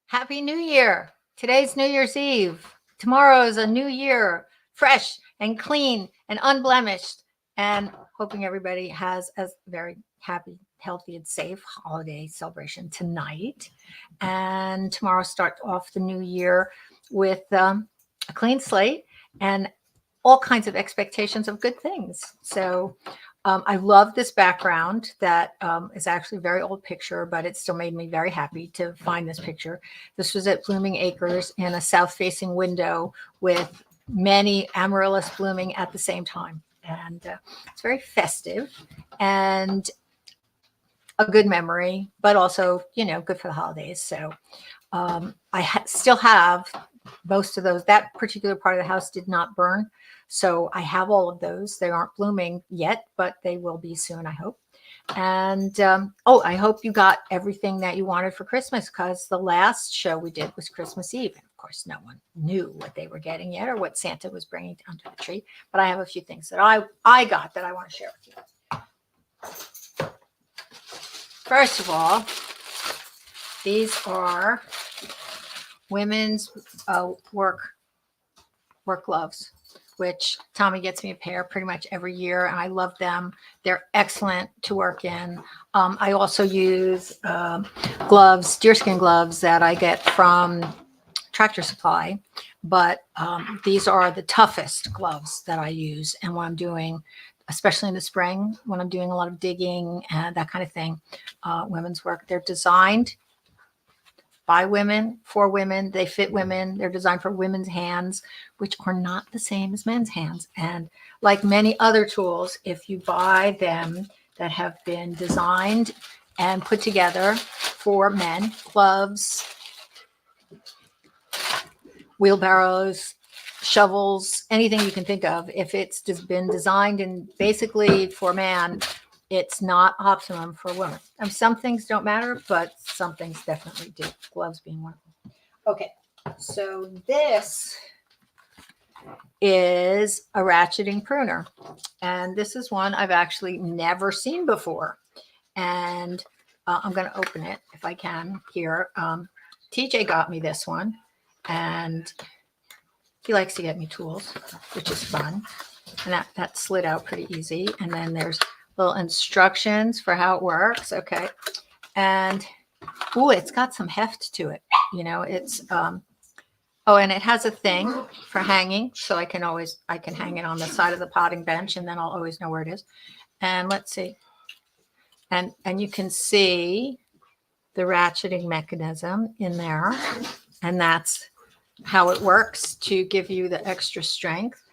Happy New Year. Today's New Year's Eve. Tomorrow is a new year, fresh and clean and unblemished. And hoping everybody has a very happy, healthy, and safe holiday celebration tonight. And tomorrow starts off the new year with a clean slate and all kinds of expectations of good things. So I love this background that is actually a very old picture, but it still made me very happy to find this picture. This was at Blooming Acres in a south-facing window with many amaryllis blooming at the same time. And it's very festive and a good memory, but also, good for the holidays. So I still have most of those. That particular part of the house did not burn. So I have all of those. They aren't blooming yet, but they will be soon, I hope. And I hope you got everything that you wanted for Christmas, because the last show we did was Christmas Eve. And of course, no one knew what they were getting yet or what Santa was bringing under the tree. But I have a few things that I got that I want to share with you. First of all, these are women's work gloves, which Tommy gets me a pair pretty much every year, and I love them. They're excellent to work in. I also use gloves, deerskin gloves that I get from Tractor Supply, but these are the toughest gloves that I use. And when I'm doing, especially in the spring, when I'm doing a lot of digging and that kind of thing, women's work, they're designed by women, for women. They fit women. They're designed for women's hands, which are not the same as men's hands. And like many other tools, if you buy them that have been designed and put together for men, gloves, wheelbarrows, shovels, anything you can think of, if it's just been designed and basically for man, it's not optimum for women. Some things don't matter, but some things definitely do. Gloves being one of them. Okay, so this is a ratcheting pruner. And this is one I've actually never seen before. And I'm going to open it if I can here. TJ got me this one. And he likes to get me tools, which is fun. And that slid out pretty easy. And then there's little instructions for how it works. Okay. And it's got some heft to it. It's and it has a thing for hanging, so I can hang it on the side of the potting bench, and then I'll always know where it is. And let's see. And you can see the ratcheting mechanism in there, and that's how it works to give you the extra strength.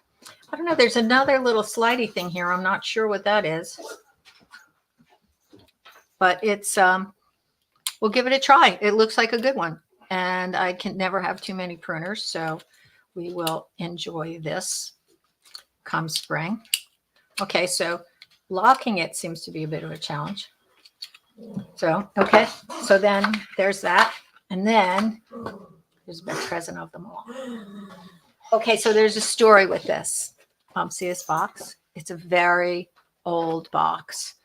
I don't know. There's another little slidey thing here. I'm not sure what that is, but it's, we'll give it a try. It looks like a good one, and I can never have too many pruners. So we will enjoy this come spring. Okay. So locking it seems to be a bit of a challenge. So, okay. So then there's that. And then there's a big present of them all. Okay. So there's a story with this. See this box? It's a very old box.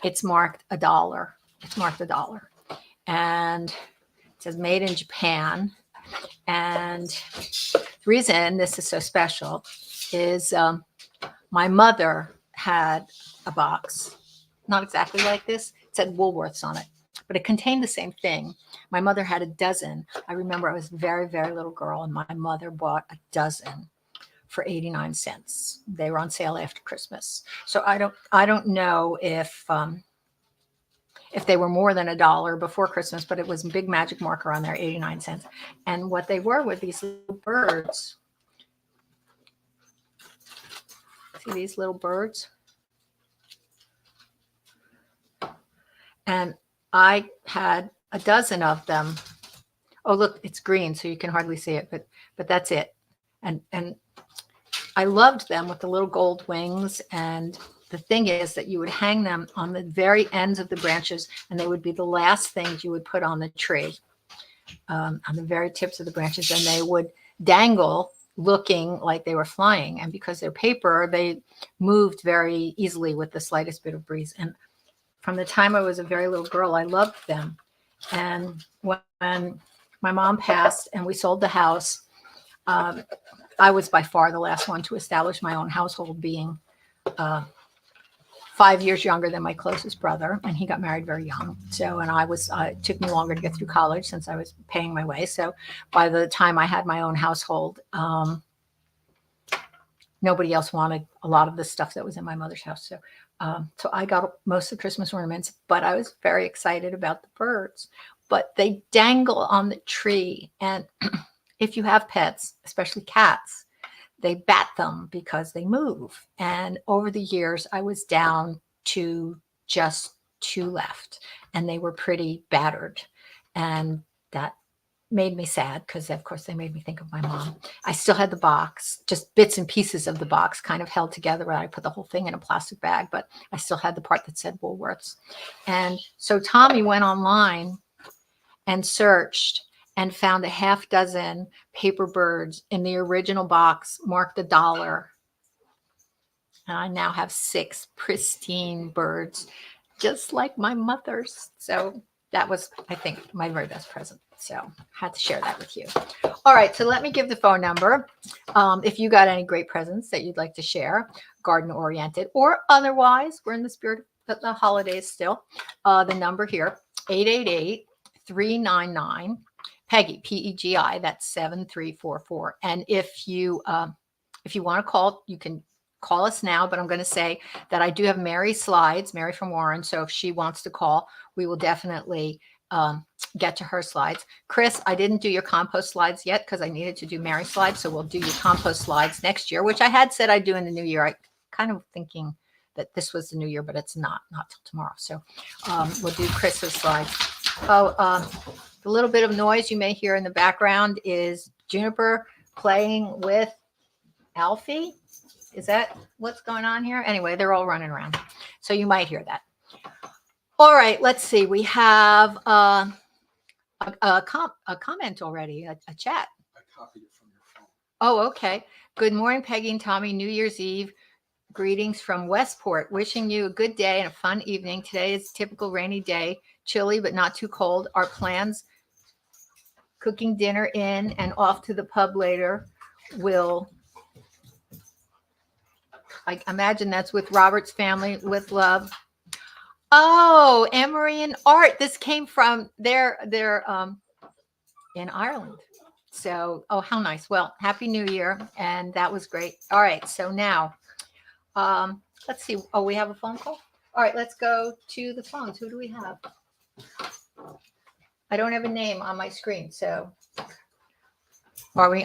It's marked $1. It's marked $1. And it says made in Japan. And the reason this is so special is my mother had a box, not exactly like this. It said Woolworths on it, but it contained the same thing. My mother had a dozen. I remember I was a very, very little girl, and my mother bought a dozen for 89 cents. They were on sale after Christmas. So I don't know if they were more than $1 before Christmas, but it was a big magic marker on there, 89 cents. And what they were these little birds. See these little birds? And I had a dozen of them. Oh, look, it's green, so you can hardly see it, but that's it. And I loved them with the little gold wings. And the thing is that you would hang them on the very ends of the branches, and they would be the last things you would put on the tree, on the very tips of the branches, and they would dangle looking like they were flying. And because they're paper, they moved very easily with the slightest bit of breeze. And from the time I was a very little girl, I loved them. And when my mom passed and we sold the house, I was by far the last one to establish my own household, being 5 years younger than my closest brother, and he got married very young. So, and it took me longer to get through college since I was paying my way. So by the time I had my own household, nobody else wanted a lot of the stuff that was in my mother's house. So I got most of the Christmas ornaments, but I was very excited about the birds. But they dangle on the tree. And if you have pets, especially cats, they bat them because they move. And over the years, I was down to just 2 left, and they were pretty battered. And that made me sad because, of course, they made me think of my mom. I still had the box, just bits and pieces of the box kind of held together. I put the whole thing in a plastic bag, but I still had the part that said Woolworths. And so Tommy went online and searched and found a half dozen paper birds in the original box marked $1. And I now have 6 pristine birds, just like my mother's. So that was, I think, my very best present. So I had to share that with you. All right, so let me give the phone number. If you got any great presents that you'd like to share, garden-oriented or otherwise, we're in the spirit of the holidays still. The number here, 888-399 Pegi, Pegi, that's 7344. And if you want to call, you can call us now, but I'm going to say that I do have Mary from Warren. So if she wants to call, we will definitely get to her slides. Chris, I didn't do your compost slides yet because I needed to do Mary's slides. So we'll do your compost slides next year, which I had said I'd do in the new year. I kind of thinking that this was the new year, but it's not till tomorrow. So we'll do Chris's slides. The little bit of noise you may hear in the background is Juniper playing with Alfie. Is that what's going on here? Anyway, they're all running around. So you might hear that. All right, let's see. We have a comment already, a chat. I copied it from your phone. Oh, okay. Good morning, Peggy and Tommy. New Year's Eve. Greetings from Westport. Wishing you a good day and a fun evening. Today is a typical rainy day. Chilly, but not too cold. Our plans, cooking dinner in and off to the pub later. I imagine that's with Robert's family, with love. Oh, Emery and Art. This came from they're in Ireland. So, oh, how nice. Well, Happy New Year. And that was great. All right. So now, let's see. Oh, we have a phone call. All right. Let's go to the phones. Who do we have? I don't have a name on my screen. So are we?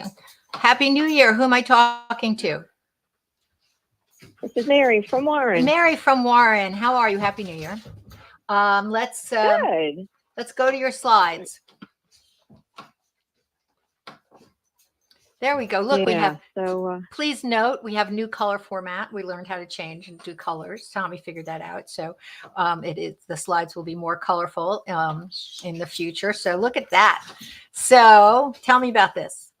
Happy New Year. Who am I talking to? This is Mary from Warren. Mary from Warren. How are you? Happy New Year. Let's Good. Let's go to your slides. There we go. Look, we have, please note, we have new color format. We learned how to change and do colors. Tommy figured that out. So the slides will be more colorful in the future. So look at that. So tell me about this.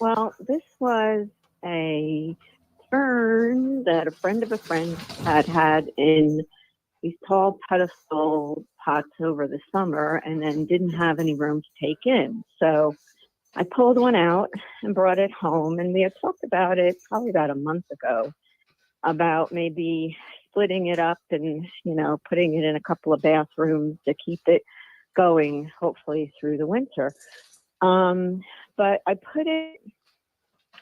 Well, this was a fern that a friend of a friend had in these tall pedestal pots over the summer and then didn't have any room to take in. So I pulled one out and brought it home, and we had talked about it probably about a month ago, about maybe splitting it up and, putting it in a couple of bathrooms to keep it going, hopefully through the winter. But I put it,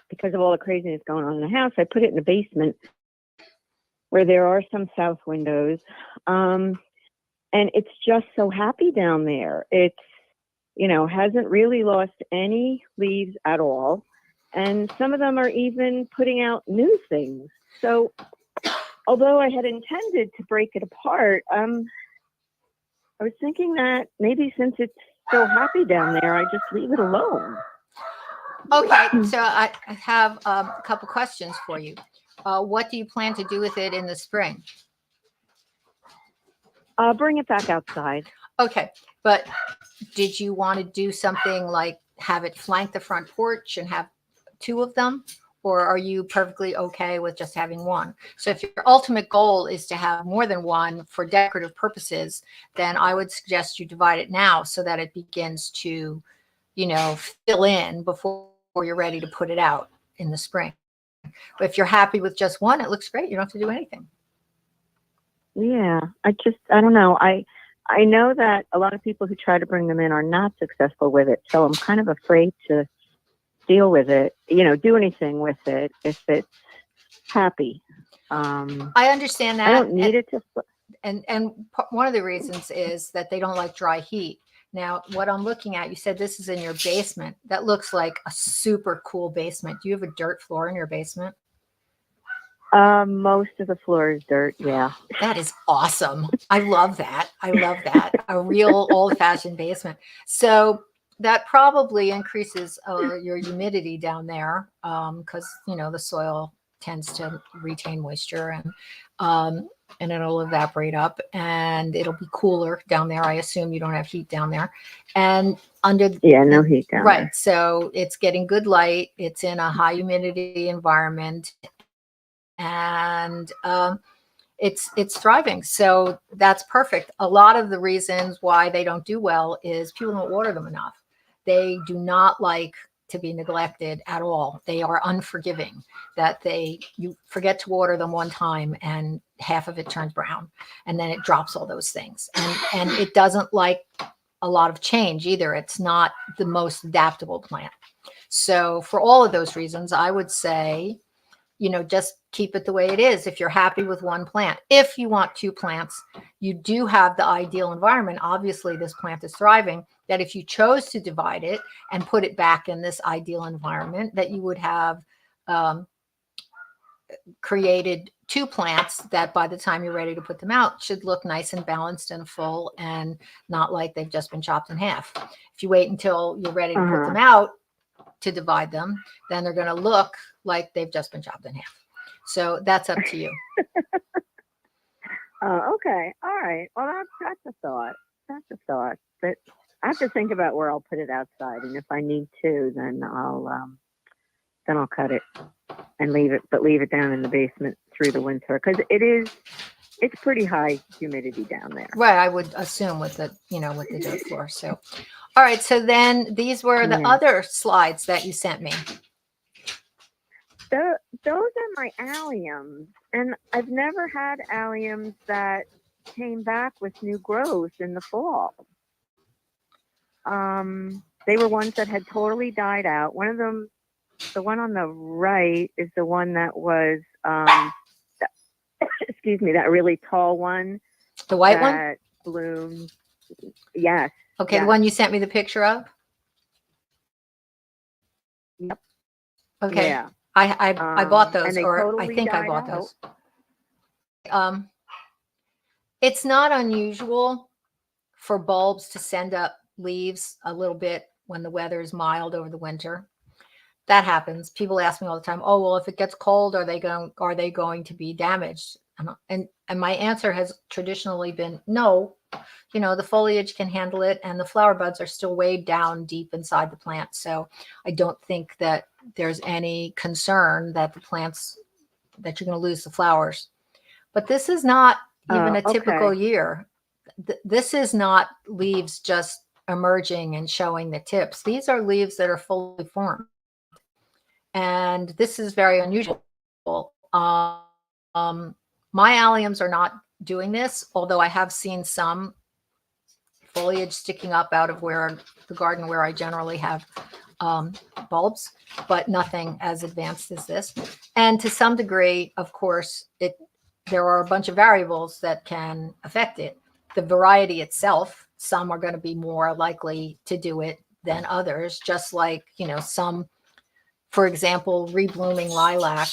because of all the craziness going on in the house, I put it in the basement where there are some south windows. And it's just so happy down there. It's, hasn't really lost any leaves at all. And some of them are even putting out new things. So although I had intended to break it apart, I was thinking that maybe since it's so happy down there, I just leave it alone. Okay, so I have a couple questions for you. What do you plan to do with it in the spring? Bring it back outside. Okay, but did you want to do something like have it flank the front porch and have 2 of them? or are you perfectly okay with just having one? So if your ultimate goal is to have more than one for decorative purposes, then I would suggest you divide it now so that it begins to, you know, fill in before you're ready to put it out in the spring. But if you're happy with just one, it looks great. You don't have to do anything. Yeah, I don't know. I know that a lot of people who try to bring them in are not successful with it, so I'm kind of afraid to deal with it, you know, do anything with it if it's happy. I understand that. I don't need it to. And one of the reasons is that they don't like dry heat. Now, what I'm looking at, you said this is in your basement. That looks like a super cool basement. Do you have a dirt floor in your basement? Most of the floor is dirt. Yeah. That is awesome. I love that. I love that. A real old-fashioned basement. So that probably increases your humidity down there because, you know, the soil tends to retain moisture and it'll evaporate up and it'll be cooler down there. I assume you don't have heat down there. And no heat down right. there. So it's getting good light. It's in a high humidity environment. And it's thriving. So that's perfect. A lot of the reasons why they don't do well is people don't water them enough. They do not like to be neglected at all. They are unforgiving that you forget to water them one time and half of it turns brown and then it drops all those things. And it doesn't like a lot of change either. It's not the most adaptable plant. So for all of those reasons, I would say, you know, just keep it the way it is. If you're happy with one plant, if you want two plants, you do have the ideal environment. Obviously, this plant is thriving, that if you chose to divide it and put it back in this ideal environment, that you would have created two plants that by the time you're ready to put them out should look nice and balanced and full and not like they've just been chopped in half. If you wait until you're ready to put them out to divide them, then they're going to look like they've just been chopped in half. So that's up to you. Okay. All right. Well, that's a thought. That's a thought. But I have to think about where I'll put it outside, and if I need to, then I'll cut it and leave it down in the basement through the winter because it's pretty high humidity down there. Right. I would assume with the dirt floor. So, all right. So then these were the other slides that you sent me. Those are my alliums, and I've never had alliums that came back with new growth in the fall. They were ones that had totally died out. One of them, the one on the right, is the one that was, excuse me, that really tall one. The white one? That bloomed. Yes. Okay, yes. The one you sent me the picture of? Yep. Okay. Yeah. I bought those, or totally I think I bought out. those. It's not unusual for bulbs to send up leaves a little bit when the weather is mild over the winter. That happens. People ask me all the time, "Oh, well, if it gets cold, are they going to be damaged?" And my answer has traditionally been no. You know, the foliage can handle it, and the flower buds are still way down deep inside the plant. So I don't think that there's any concern that that you're going to lose the flowers. But this is not even a typical year. This is not leaves just emerging and showing the tips. These are leaves that are fully formed. And this is very unusual. My alliums are not doing this, although I have seen some foliage sticking up out of the garden where I generally have bulbs, but nothing as advanced as this. And to some degree, of course, there are a bunch of variables that can affect it. The variety itself, some are going to be more likely to do it than others, just like, you know, some, for example, reblooming lilac,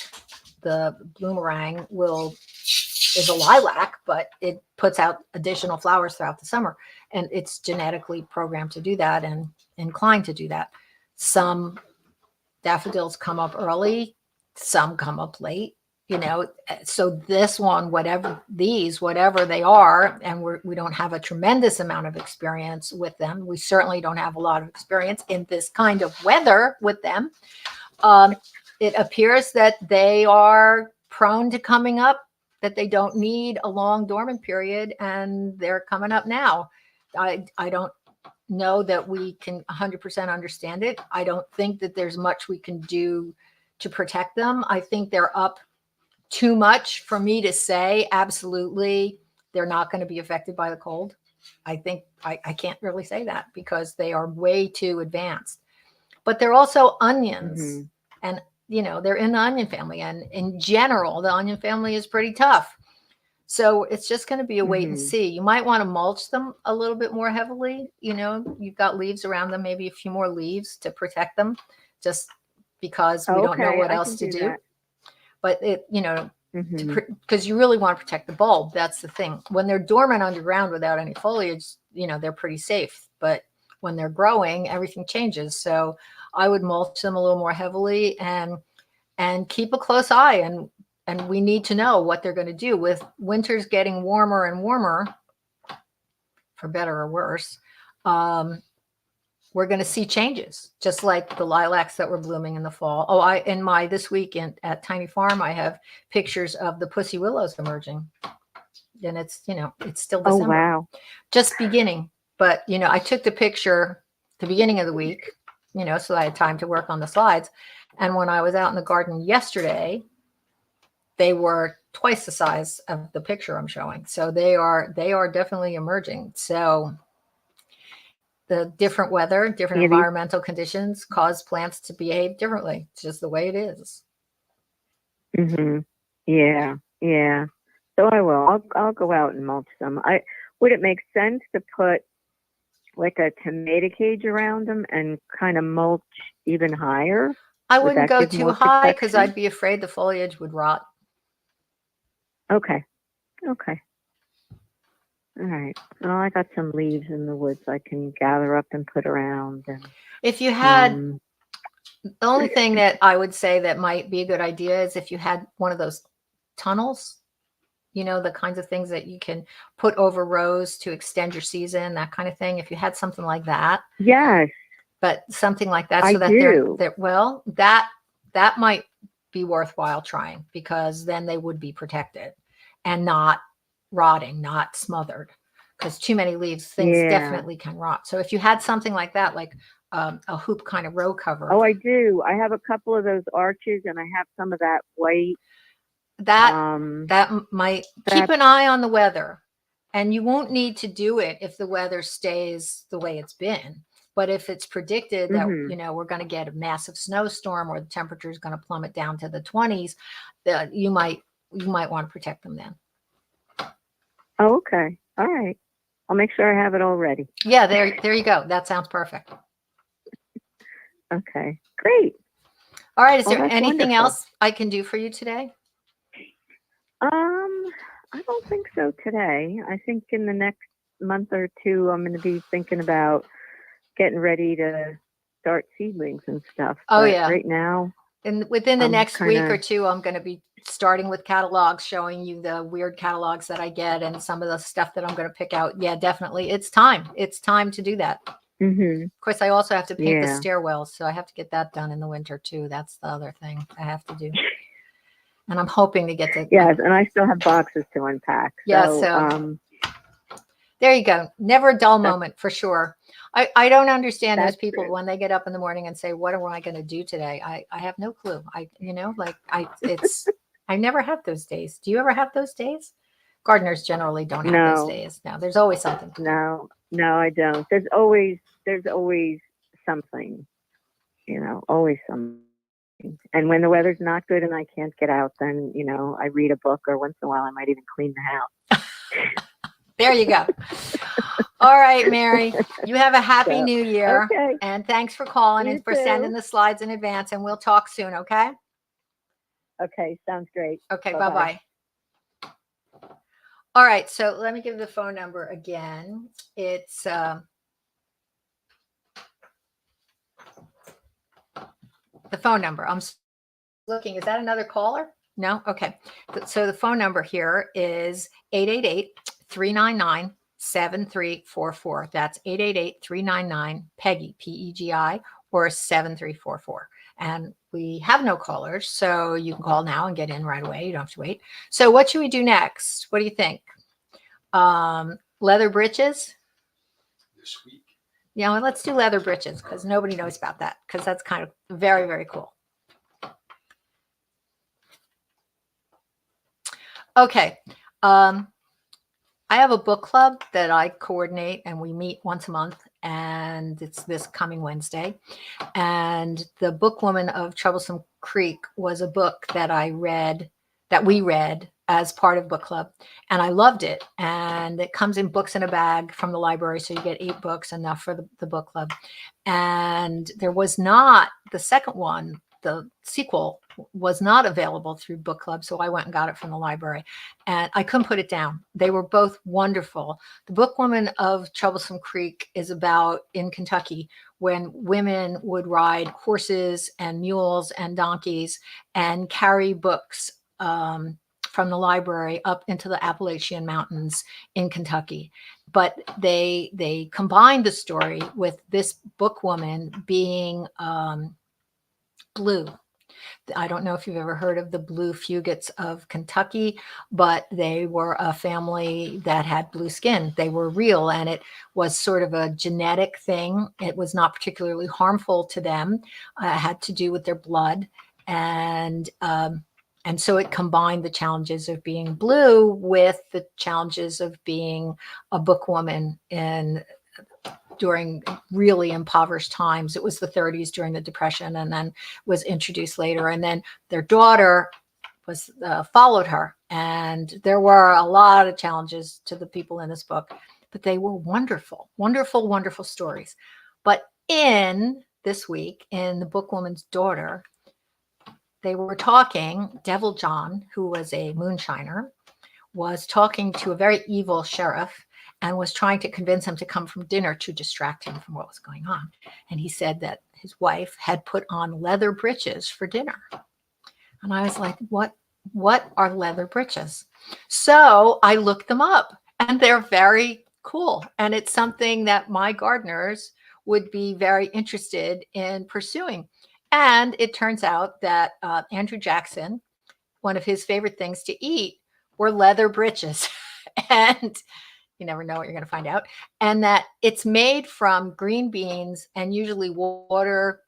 the bloomerang is a lilac, but it puts out additional flowers throughout the summer. And it's genetically programmed to do that and inclined to do that. Some daffodils come up early, some come up late, you know. So this one, whatever they are, and we don't have a tremendous amount of experience with them. We certainly don't have a lot of experience in this kind of weather with them. it appears that they are prone to coming up, that they don't need a long dormant period, and they're coming up now. I don't know that we can 100% understand it. I don't think that there's much we can do to protect them. I think they're up too much for me to say absolutely they're not going to be affected by the cold. I think I can't really say that because they are way too advanced. But they're also onions, and they're in the onion family, and in general the onion family is pretty tough. So it's just going to be a wait and see. You might want to mulch them a little bit more heavily. You've got leaves around them, maybe a few more leaves to protect them, just because we don't know what else to do. But because you really want to protect the bulb. That's the thing. When they're dormant underground without any foliage, they're pretty safe. But when they're growing, everything changes. So I would mulch them a little more heavily and keep a close eye. And we need to know what they're going to do. With winters getting warmer and warmer, for better or worse, we're going to see changes, just like the lilacs that were blooming in the fall. Oh, this weekend at Tiny Farm, I have pictures of the pussy willows emerging. And it's still December. Oh, wow. Just beginning. But, I took the picture the beginning of the week, so I had time to work on the slides. And when I was out in the garden yesterday, they were twice the size of the picture I'm showing. So they are definitely emerging. So the different weather, different environmental conditions cause plants to behave differently. It's just the way it is. Yeah. So I will. I'll go out and mulch them. Would it make sense to put like a tomato cage around them and kind of mulch even higher? I wouldn't go too high because I'd be afraid the foliage would rot. Okay. All right. Well, I got some leaves in the woods I can gather up and put around. And if you had, the only thing that I would say that might be a good idea is if you had one of those tunnels, the kinds of things that you can put over rows to extend your season, that kind of thing. If you had something like that. Yes. But something like that, so that that might be worthwhile trying, because then they would be protected and not rotting, not smothered, because too many leaves, things definitely can rot. So if you had something like that, like a hoop kind of row cover. Oh, I do. I have a couple of those arches, and I have some of that white. That might keep an eye on the weather, and you won't need to do it if the weather stays the way it's been. But if it's predicted that, we're going to get a massive snowstorm or the temperature is going to plummet down to the 20s, you might want to protect them then. Oh, okay. All right. I'll make sure I have it all ready. Yeah, there you go. That sounds perfect. Okay, great. All right. Is there anything else I can do for you today? I don't think so today. I think in the next month or two, I'm going to be thinking about getting ready to start seedlings and stuff. Oh, yeah. Right now. And within the next week or two, I'm going to be starting with catalogs, showing you the weird catalogs that I get and some of the stuff that I'm going to pick out. Yeah, definitely. It's time. It's time to do that. Of course, I also have to paint the stairwells, so I have to get that done in the winter too. That's the other thing I have to do. And I'm hoping to get to. Yes, and I still have boxes to unpack. Yeah, so there you go. Never a dull moment, for sure. I don't understand those people when they get up in the morning and say, "What am I going to do today?" I have no clue. I never have those days. Do you ever have those days? Gardeners generally don't have those days. No, there's always something. No, I don't. There's always something. Always something. And when the weather's not good and I can't get out, then, I read a book, or once in a while I might even clean the house. There you go. All right, Mary, you have a happy new year. Okay. And thanks for calling and for sending the slides in advance. And we'll talk soon. Okay. Okay. Sounds great. Okay. Bye-bye. All right. So let me give the phone number again. It's, the phone number. I'm looking. Is that another caller? No? Okay. So the phone number here is 888-399-7344. That's 888-399-PEGI, Pegi, or 7344. And we have no callers, so you can call now and get in right away. You don't have to wait. So what should we do next? What do you think? Leather breeches? This week. Yeah, well, let's do leather breeches because nobody knows about that, because that's kind of very, very cool. Okay. I have a book club that I coordinate, and we meet once a month, and it's this coming Wednesday. And The Bookwoman of Troublesome Creek was a book that we read as part of book club, and I loved it. And it comes in books in a bag from the library, so you get 8 books, enough for the book club. And there was not the second one, the sequel was not available through book club, so I went and got it from the library, and I couldn't put it down. They were both wonderful. The Bookwoman of Troublesome Creek is about in Kentucky when women would ride horses and mules and donkeys and carry books from the library up into the Appalachian Mountains in Kentucky. But they combined the story with this bookwoman being blue. I don't know if you've ever heard of the Blue Fugates of Kentucky, but they were a family that had blue skin. They were real, and it was sort of a genetic thing. It was not particularly harmful to them. It had to do with their blood, and so it combined the challenges of being blue with the challenges of being a bookwoman during really impoverished times. It was the 30s during the Depression, and then was introduced later. And then their daughter was followed her. And there were a lot of challenges to the people in this book, but they were wonderful, wonderful, wonderful stories. But in this week, in The Bookwoman's Daughter, they were talking, Devil John, who was a moonshiner, was talking to a very evil sheriff and was trying to convince him to come from dinner to distract him from what was going on. And he said that his wife had put on leather breeches for dinner. And I was like, what are leather breeches? So I looked them up, and they're very cool. And it's something that my gardeners would be very interested in pursuing. And it turns out that Andrew Jackson, one of his favorite things to eat were leather breeches. And you never know what you're going to find out. And that it's made from green beans and usually water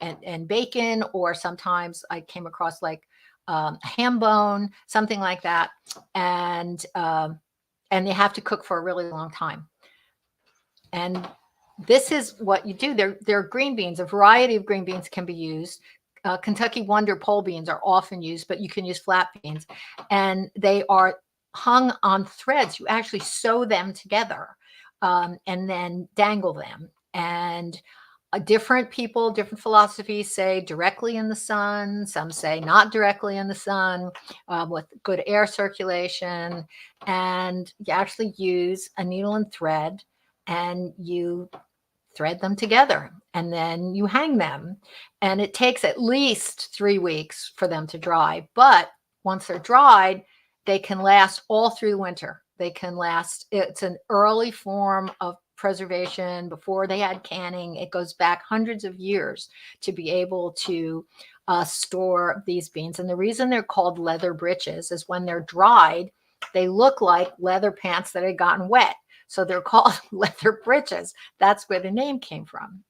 and bacon, or sometimes I came across like ham bone, something like that. And they have to cook for a really long time. And this is what you do. They're green beans. A variety of green beans can be used. Kentucky Wonder pole beans are often used, but you can use flat beans. And they are hung on threads. You actually sew them together and then dangle them. And different people, different philosophies say directly in the sun. Some say not directly in the sun, with good air circulation. And you actually use a needle and thread, and you thread them together, and then you hang them. And it takes at least 3 weeks for them to dry. But once they're dried, they can last all through the winter. They can last. It's an early form of preservation. Before they had canning, it goes back hundreds of years to be able to store these beans. And the reason they're called leather breeches is when they're dried, they look like leather pants that had gotten wet. So they're called leather breeches. That's where the name came from.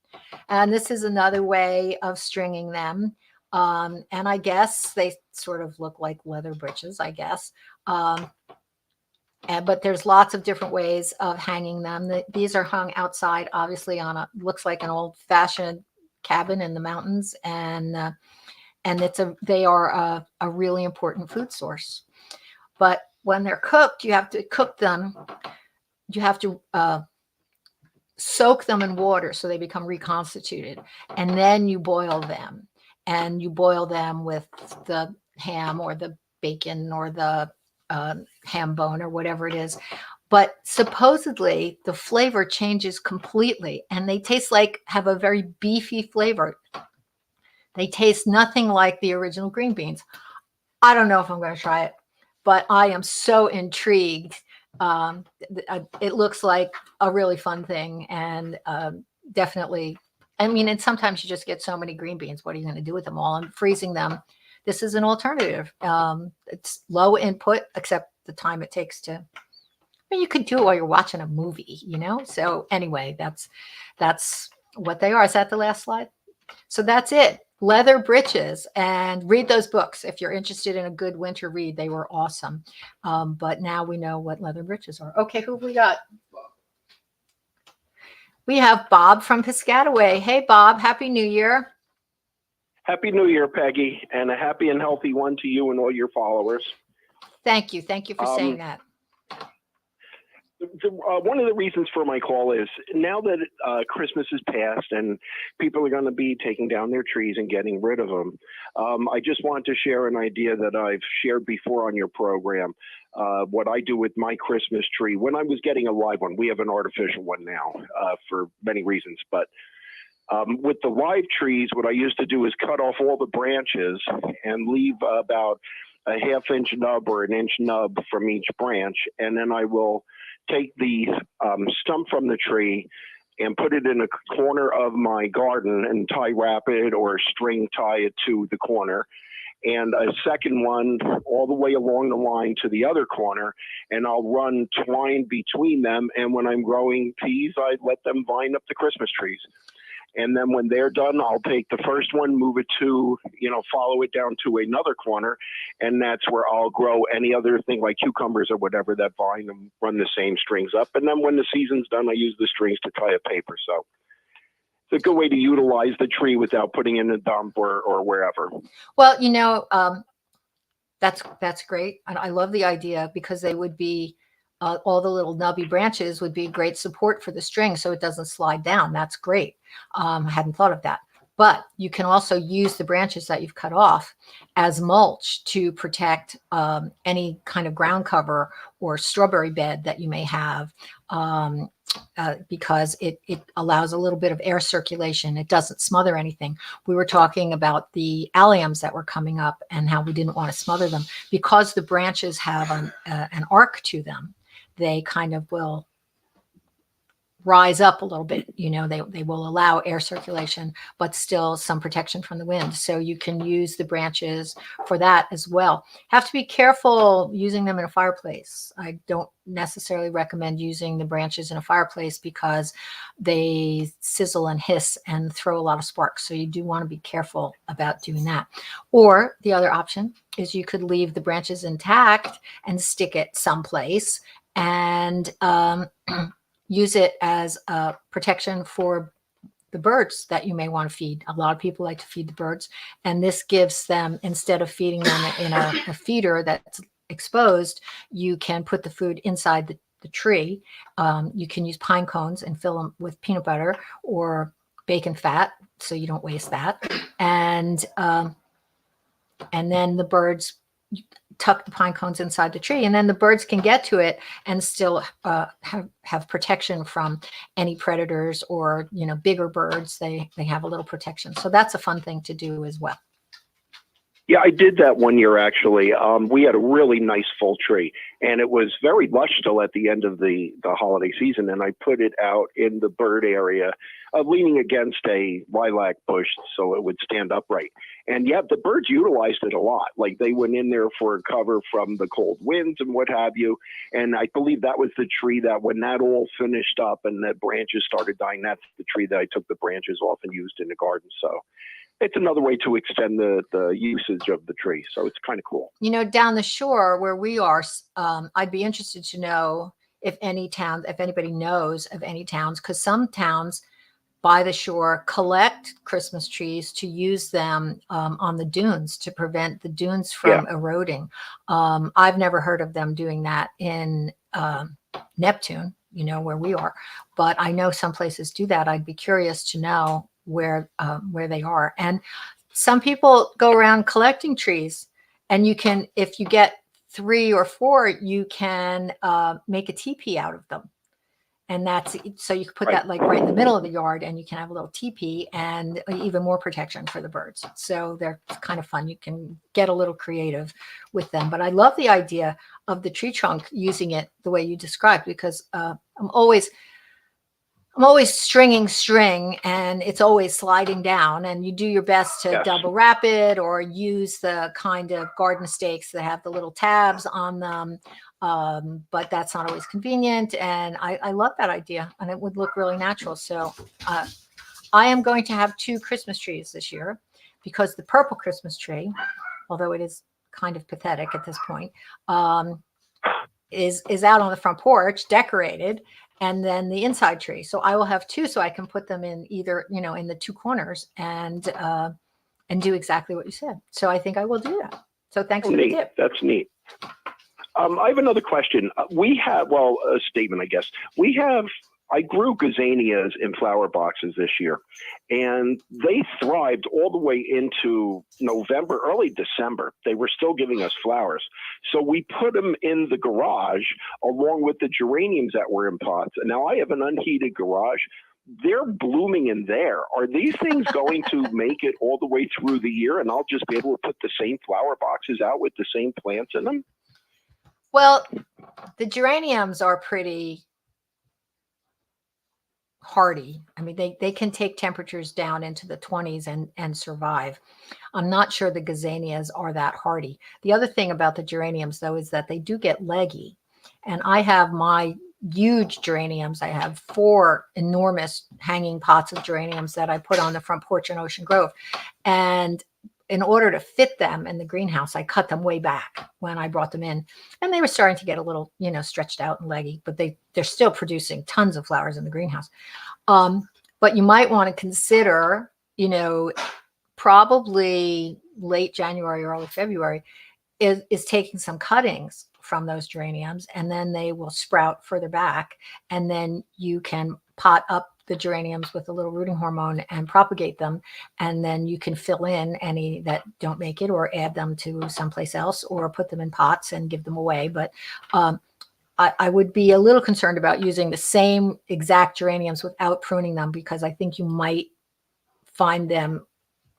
And this is another way of stringing them. And I guess they sort of look like leather breeches, I guess. But there's lots of different ways of hanging them. These are hung outside, obviously, on looks like an old-fashioned cabin in the mountains. And they are a really important food source. But when they're cooked, you have to cook them. You have to soak them in water so they become reconstituted. And then you boil them. And you boil them with the ham or the bacon or the ham bone or whatever it is. But supposedly the flavor changes completely. And they have a very beefy flavor. They taste nothing like the original green beans. I don't know if I'm going to try it, but I am so intrigued. It looks like a really fun thing, and definitely I mean, and sometimes you just get so many green beans. What are you going to do with them all? And freezing them, this is an alternative. It's low input, except the time it takes to. I mean, you could do it while you're watching a movie, you know. So anyway, that's what they are. Is that the last slide? So that's it. Leather Britches, and read those books if you're interested in a good winter read. They were awesome. But now we know what leather britches are. Okay, who have we got? We have Bob from Piscataway. Hey, Bob, Happy New Year. Happy New Year, Peggy, and a happy and healthy one to you and all your followers. Thank you. Thank you for saying that. One of the reasons for my call is now that Christmas is past and people are going to be taking down their trees and getting rid of them, I just want to share an idea that I've shared before on your program. What I do with my Christmas tree, when I was getting a live one, we have an artificial one now for many reasons, but with the live trees, what I used to do is cut off all the branches and leave about a half-inch nub or an inch nub from each branch, and then I will take the stump from the tree and put it in a corner of my garden and tie wrap it or string tie it to the corner, and a second one all the way along the line to the other corner, and I'll run twine between them, and when I'm growing peas, I let them vine up the Christmas trees. And then when they're done, I'll take the first one, move it to, follow it down to another corner. And that's where I'll grow any other thing like cucumbers or whatever that vine and run the same strings up. And then when the season's done, I use the strings to tie a paper. So it's a good way to utilize the tree without putting it in a dump or wherever. Well, that's great. And I love the idea because they would be, all the little nubby branches would be great support for the string so it doesn't slide down. That's great. I hadn't thought of that. But you can also use the branches that you've cut off as mulch to protect any kind of ground cover or strawberry bed that you may have, because it allows a little bit of air circulation. It doesn't smother anything. We were talking about the alliums that were coming up and how we didn't want to smother them because the branches have an arc to them. They kind of will rise up a little bit, they will allow air circulation, but still some protection from the wind. So you can use the branches for that as well. Have to be careful using them in a fireplace. I don't necessarily recommend using the branches in a fireplace because they sizzle and hiss and throw a lot of sparks. So you do want to be careful about doing that. Or the other option is you could leave the branches intact and stick it someplace and use it as a protection for the birds that you may want to feed. A lot of people like to feed the birds, and this gives them, instead of feeding them in a feeder that's exposed, you can put the food inside the tree. You can use pine cones and fill them with peanut butter or bacon fat, so you don't waste that. And then the birds tuck the pine cones inside the tree, and then the birds can get to it and still have protection from any predators or bigger birds. They have a little protection, so that's a fun thing to do as well. Yeah, I did that one year actually. We had a really nice full tree, and it was very lush till at the end of the holiday season. And I put it out in the bird area, leaning against a lilac bush so it would stand upright. And yeah, the birds utilized it a lot. Like they went in there for cover from the cold winds and what have you. And I believe that was the tree that when that all finished up and the branches started dying, that's the tree that I took the branches off and used in the garden. So it's another way to extend the usage of the tree. So it's kind of cool. Down the shore where we are, I'd be interested to know if anybody knows of any towns, because some towns by the shore collect Christmas trees to use them on the dunes to prevent the dunes from eroding. I've never heard of them doing that in Neptune, where we are, but I know some places do that. I'd be curious to know where they are. And some people go around collecting trees, and you can, if you get 3 or 4, you can make a teepee out of them. And that's, so you can put that like right in the middle of the yard, and you can have a little teepee and even more protection for the birds. So they're kind of fun. You can get a little creative with them. But I love the idea of the tree trunk, using it the way you described, because I'm always I'm always stringing string and it's always sliding down, and you do your best to Yes. double wrap it or use the kind of garden stakes that have the little tabs on them. But that's not always convenient. And I love that idea, and it would look really natural. So I am going to have 2 Christmas trees this year, because the purple Christmas tree, although it is kind of pathetic at this point, is out on the front porch decorated, and then the inside tree. So I will have 2, so I can put them in either, in the 2 corners and do exactly what you said. So I think I will do that. So thanks for the Neat. tip. That's neat. I have another question. We have, a statement, I guess. I grew gazanias in flower boxes this year, and they thrived all the way into November, early December. They were still giving us flowers. So we put them in the garage along with the geraniums that were in pots. And now I have an unheated garage. They're blooming in there. Are these things going to make it all the way through the year, and I'll just be able to put the same flower boxes out with the same plants in them? Well, the geraniums are pretty hardy. I mean, they can take temperatures down into the 20s and survive. I'm not sure the gazanias are that hardy. The other thing about the geraniums, though, is that they do get leggy. And I have my huge geraniums. I have 4 enormous hanging pots of geraniums that I put on the front porch in Ocean Grove. And in order to fit them in the greenhouse, I cut them way back when I brought them in, and they were starting to get a little, stretched out and leggy, but they're still producing tons of flowers in the greenhouse. But you might want to consider, probably late January, early February is taking some cuttings from those geraniums, and then they will sprout further back, and then you can pot up the geraniums with a little rooting hormone and propagate them, and then you can fill in any that don't make it, or add them to someplace else, or put them in pots and give them away. But I would be a little concerned about using the same exact geraniums without pruning them, because I think you might find them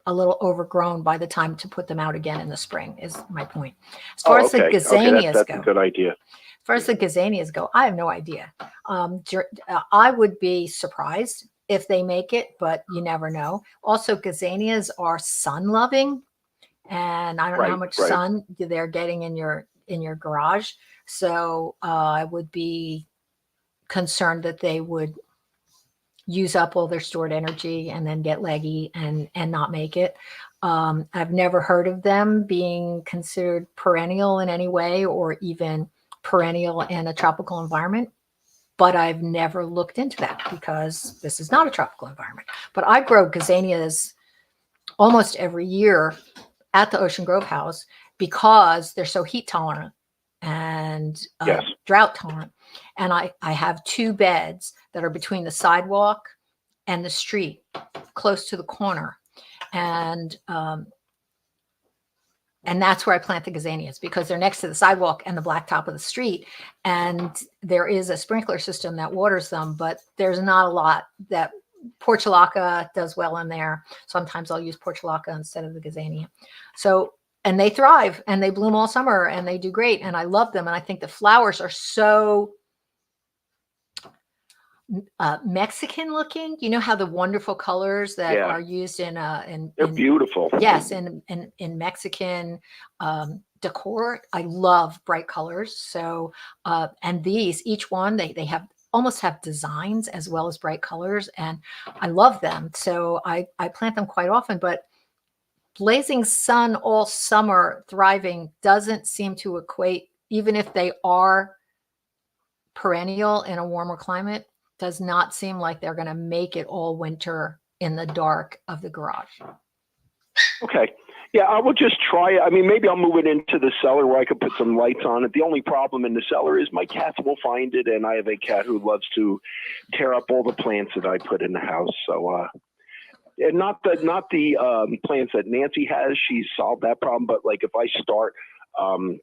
a little overgrown by the time to put them out again in the spring, is my point. As far as the gazanias that's go, a good idea. as far as the gazanias go, I have no idea. I would be surprised if they make it, but you never know. Also, gazanias are sun loving, and I don't know how much sun they're getting in your garage. So I would be concerned that they would use up all their stored energy and then get leggy and not make it. I've never heard of them being considered perennial in any way, or even perennial in a tropical environment, but I've never looked into that because this is not a tropical environment. But I grow gazanias almost every year at the Ocean Grove house because they're so heat tolerant and drought tolerant. And I have 2 beds that are between the sidewalk and the street, close to the corner. And that's where I plant the gazanias, because they're next to the sidewalk and the blacktop of the street. And there is a sprinkler system that waters them, but there's not a lot that portulaca does well in there. Sometimes I'll use portulaca instead of the gazania. So, and they thrive and they bloom all summer and they do great. And I love them. And I think the flowers are so Mexican looking. You know how the wonderful colors that are used in they're beautiful. Yes, in Mexican decor. I love bright colors. So and these, each one, they have almost have designs as well as bright colors, and I love them. So I plant them quite often. But blazing sun all summer thriving doesn't seem to equate, even if they are perennial in a warmer climate, does not seem like they're going to make it all winter in the dark of the garage. Okay. Yeah, I will just try it. I mean, maybe I'll move it into the cellar where I could put some lights on it. The only problem in the cellar is my cats will find it, and I have a cat who loves to tear up all the plants that I put in the house. So, and not the plants that Nancy has. She's solved that problem. But like if I start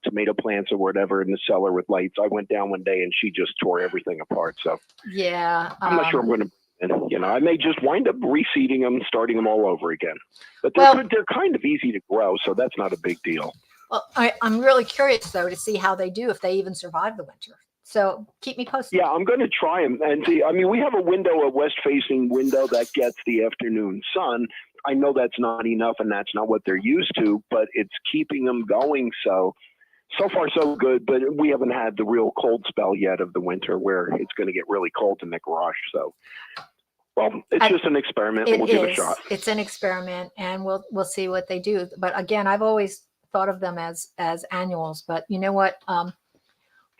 tomato plants or whatever in the cellar with lights, I went down one day and she just tore everything apart. So yeah, I'm not sure I'm going to. And, you know, I may just wind up reseeding them, starting them all over again. But they're good. They're kind of easy to grow, so that's not a big deal. Well, I'm really curious, though, to see how they do, if they even survive the winter. So keep me posted. Yeah, I'm going to try them and see. I mean, we have a window, a west-facing window that gets the afternoon sun. I know that's not enough, and that's not what they're used to, but it's keeping them going. So far, so good. But we haven't had the real cold spell yet of the winter where it's going to get really cold in the garage. So, well, it's just an experiment. We'll give it a shot. It's an experiment, and we'll see what they do. But again, I've always thought of them as annuals. But you know what?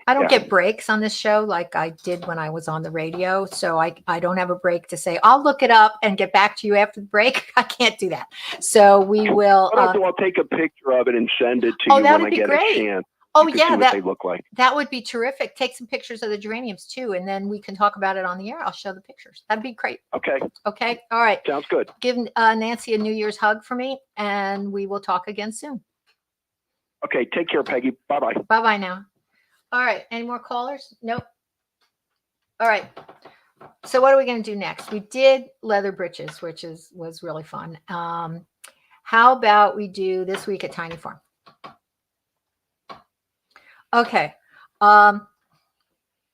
I don't get breaks on this show like I did when I was on the radio. So I don't have a break to say, I'll look it up and get back to you after the break. I can't do that. So we will. I'll take a picture of it and send it to you when I get a chance. Oh, yeah. See what they look like. That would be terrific. Take some pictures of the geraniums too. And then we can talk about it on the air. I'll show the pictures. That'd be great. Okay. Okay. All right. Sounds good. Give Nancy a New Year's hug for me, and we will talk again soon. Okay. Take care, Peggy. Bye-bye. Bye-bye now. All right. Any more callers? Nope. All right. So what are we going to do next? We did leather britches, which was really fun. How about we do this week at Tiny Farm? Okay.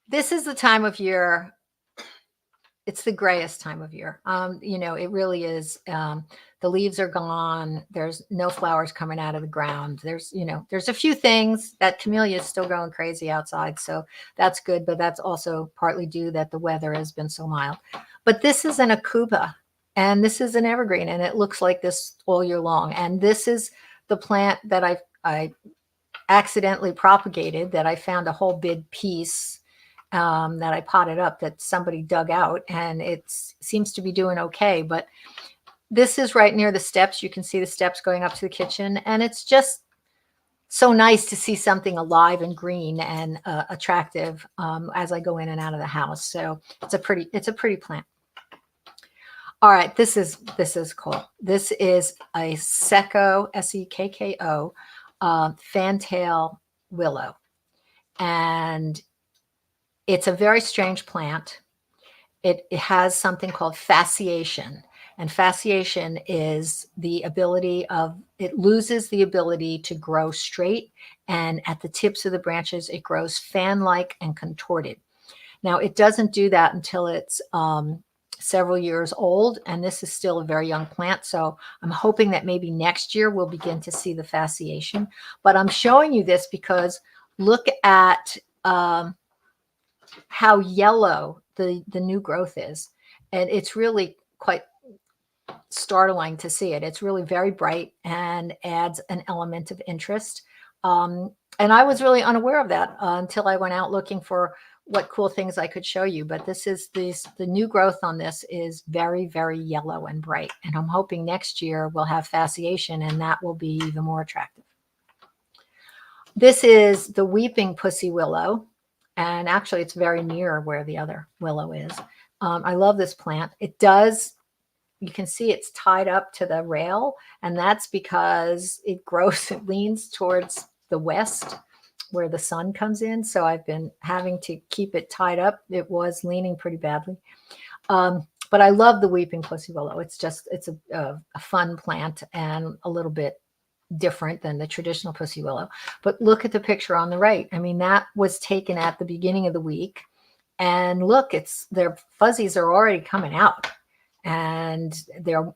This is the time of year. It's the grayest time of year. It really is. The leaves are gone. There's no flowers coming out of the ground. There's a few things. That camellia is still going crazy outside. So that's good. But that's also partly due that the weather has been so mild. But this is an Acuba, and this is an evergreen, and it looks like this all year long. And this is the plant that I accidentally propagated, that I found a whole big piece that I potted up that somebody dug out, and it seems to be doing okay. But this is right near the steps. You can see the steps going up to the kitchen, and it's just so nice to see something alive and green and attractive as I go in and out of the house. So it's a pretty plant. All right, this is cool. This is a Sekko, Sekko, Fantail willow, and it's a very strange plant. It has something called fasciation, and fasciation is the ability of, it loses the ability to grow straight, and at the tips of the branches it grows fan-like and contorted. Now it doesn't do that until it's several years old, and this is still a very young plant. So I'm hoping that maybe next year we'll begin to see the fasciation. But I'm showing you this because look at how yellow the new growth is. And it's really quite startling to see it. It's really very bright and adds an element of interest. And I was really unaware of that until I went out looking for what cool things I could show you. But the new growth on this is very, very yellow and bright. And I'm hoping next year we'll have fasciation, and that will be even more attractive. This is the weeping pussy willow. And actually it's very near where the other willow is. I love this plant. You can see it's tied up to the rail, and that's because it leans towards the west where the sun comes in. So I've been having to keep it tied up. It was leaning pretty badly. But I love the weeping pussy willow. It's a fun plant and a little bit different than the traditional pussy willow. But look at the picture on the right. I mean, that was taken at the beginning of the week. And look, their fuzzies are already coming out, and they're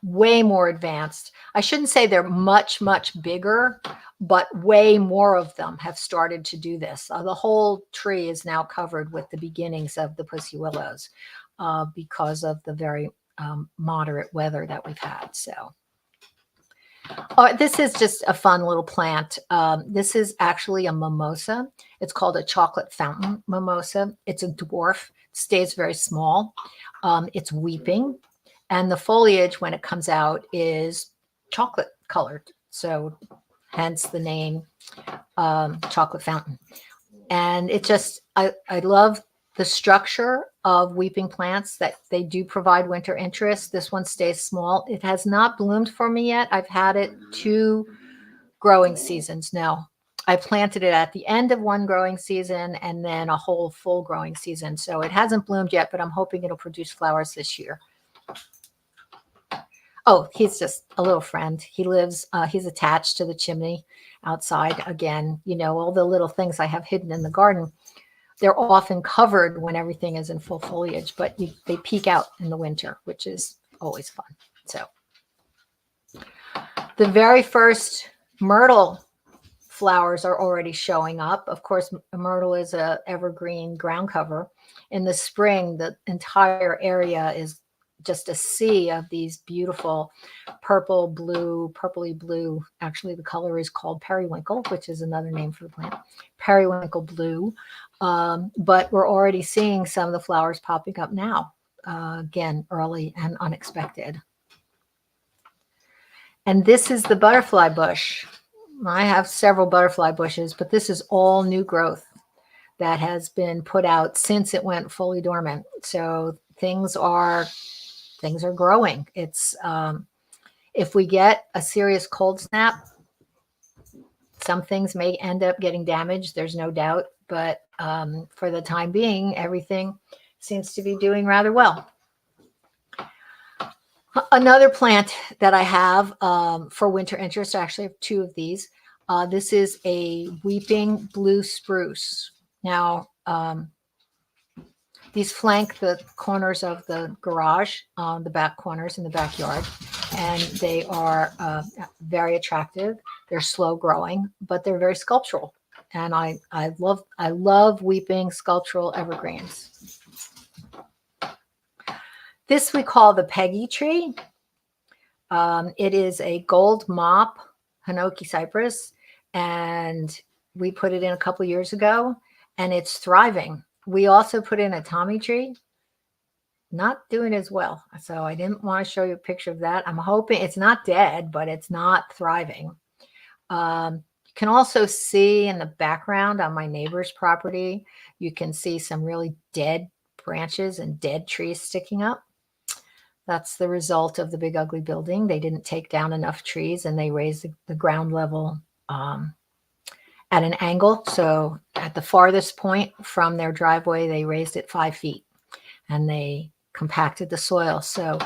way more advanced. I shouldn't say they're much, much bigger, but way more of them have started to do this. The whole tree is now covered with the beginnings of the pussy willows because of the very moderate weather that we've had. So this is just a fun little plant. This is actually a mimosa. It's called a chocolate fountain mimosa. It's a dwarf, stays very small. It's weeping, and the foliage when it comes out is chocolate colored. So hence the name chocolate fountain. And it just, I love the structure of weeping plants, that they do provide winter interest. This one stays small. It has not bloomed for me yet. I've had it 2 growing seasons now. I planted it at the end of one growing season and then a whole full growing season. So it hasn't bloomed yet, but I'm hoping it'll produce flowers this year. Oh, he's just a little friend. He lives, he's attached to the chimney outside. Again, all the little things I have hidden in the garden. they're often covered when everything is in full foliage, but they peek out in the winter, which is always fun. So the very first myrtle flowers are already showing up. Of course, myrtle is a evergreen ground cover. In the spring, the entire area is just a sea of these beautiful purple, blue, purpley blue. Actually, the color is called periwinkle, which is another name for the plant. Periwinkle blue. But we're already seeing some of the flowers popping up now. Again, early and unexpected. And this is the butterfly bush. I have several butterfly bushes, but this is all new growth that has been put out since it went fully dormant. So things are growing. It's if we get a serious cold snap, some things may end up getting damaged. There's no doubt, but for the time being, everything seems to be doing rather well. Another plant that I have for winter interest, I actually have two of these. This is a weeping blue spruce. Now, these flank the corners of the garage, the back corners in the backyard, and they are very attractive. They're slow growing, but they're very sculptural, and I love weeping sculptural evergreens. This we call the Pegi tree. It is a gold mop Hinoki cypress, and we put it in a couple years ago, and it's thriving. We also put in a Tommy tree, not doing as well. So I didn't want to show you a picture of that. I'm hoping it's not dead, but it's not thriving. You can also see in the background on my neighbor's property, you can see some really dead branches and dead trees sticking up. That's the result of the big ugly building. They didn't take down enough trees, and they raised the ground level at an angle. So at the farthest point from their driveway, they raised it 5 feet, and they compacted the soil. So